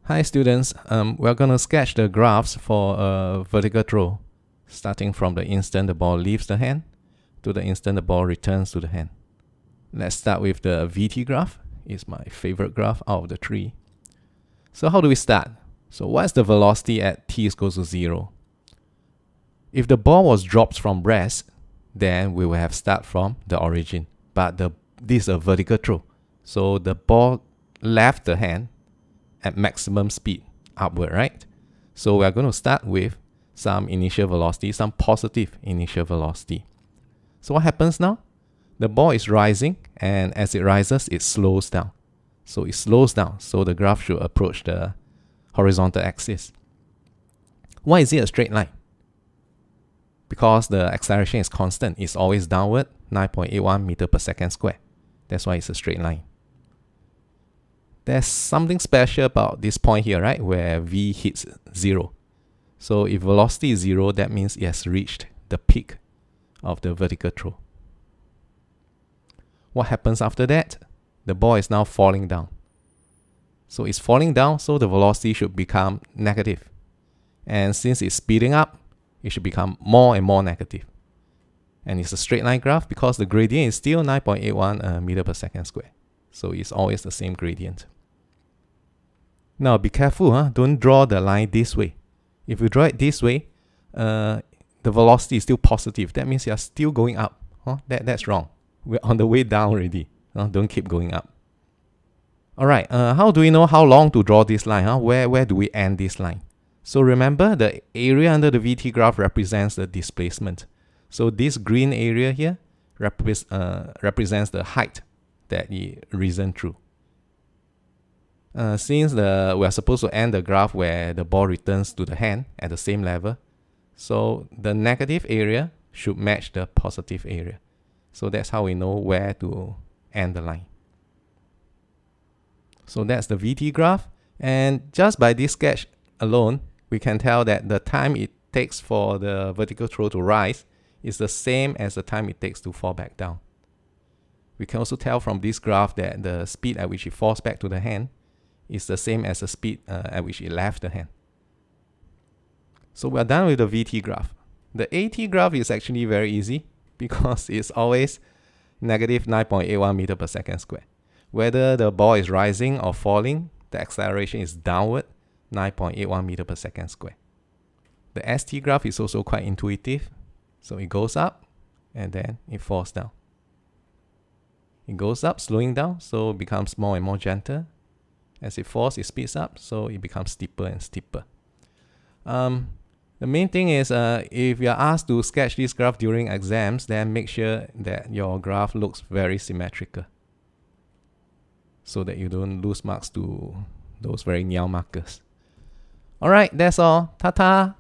Hi students, we're going to sketch the graphs for a vertical throw, starting from the instant the ball leaves the hand to the instant the ball returns to the hand. Let's start with the VT graph. It's my favorite graph out of the three. So how do we start? So what's the velocity at t is equals to 0? If the ball was dropped from rest, then we will have start from the origin. But this is a vertical throw. So the ball left the hand at maximum speed upward, right? So we are going to start with some initial velocity, some positive initial velocity. So what happens now? The ball is rising, and as it rises, it slows down. So it slows down, so the graph should approach the horizontal axis. Why is it a straight line? Because the acceleration is constant. It's always downward, 9.81 meter per second square. That's why it's a straight line. There's something special about this point here, right? Where v hits 0. So if velocity is 0, that means it has reached the peak of the vertical throw. What happens after that? The ball is now falling down. So it's falling down, so the velocity should become negative. And since it's speeding up, it should become more and more negative. And it's a straight line graph because the gradient is still 9.81 meter per second square. So it's always the same gradient. Now be careful, don't draw the line this way. If you draw it this way, the velocity is still positive. That means you're still going up. That's wrong. We're on the way down already. Don't keep going up. Alright, how do we know how long to draw this line? Where do we end this line? So remember, the area under the VT graph represents the displacement. So this green area here represents the height that it risen through. Since we are supposed to end the graph where the ball returns to the hand at the same level, so the negative area should match the positive area. So that's how we know where to end the line. So that's the VT graph, and just by this sketch alone, we can tell that the time it takes for the vertical throw to rise is the same as the time it takes to fall back down. We can also tell from this graph that the speed at which it falls back to the hand is the same as the speed at which it left the hand. So we're done with the VT graph. The AT graph is actually very easy because it's always negative 9.81 meter per second square. Whether the ball is rising or falling, the acceleration is downward, 9.81 meter per second square. The ST graph is also quite intuitive. So it goes up and then it falls down. It goes up, slowing down, so it becomes more and more gentle. As it falls, it speeds up, so it becomes steeper and steeper. The main thing is, if you're asked to sketch this graph during exams, then make sure that your graph looks very symmetrical, so that you don't lose marks to those very niao markers. Alright, that's all. Ta-ta!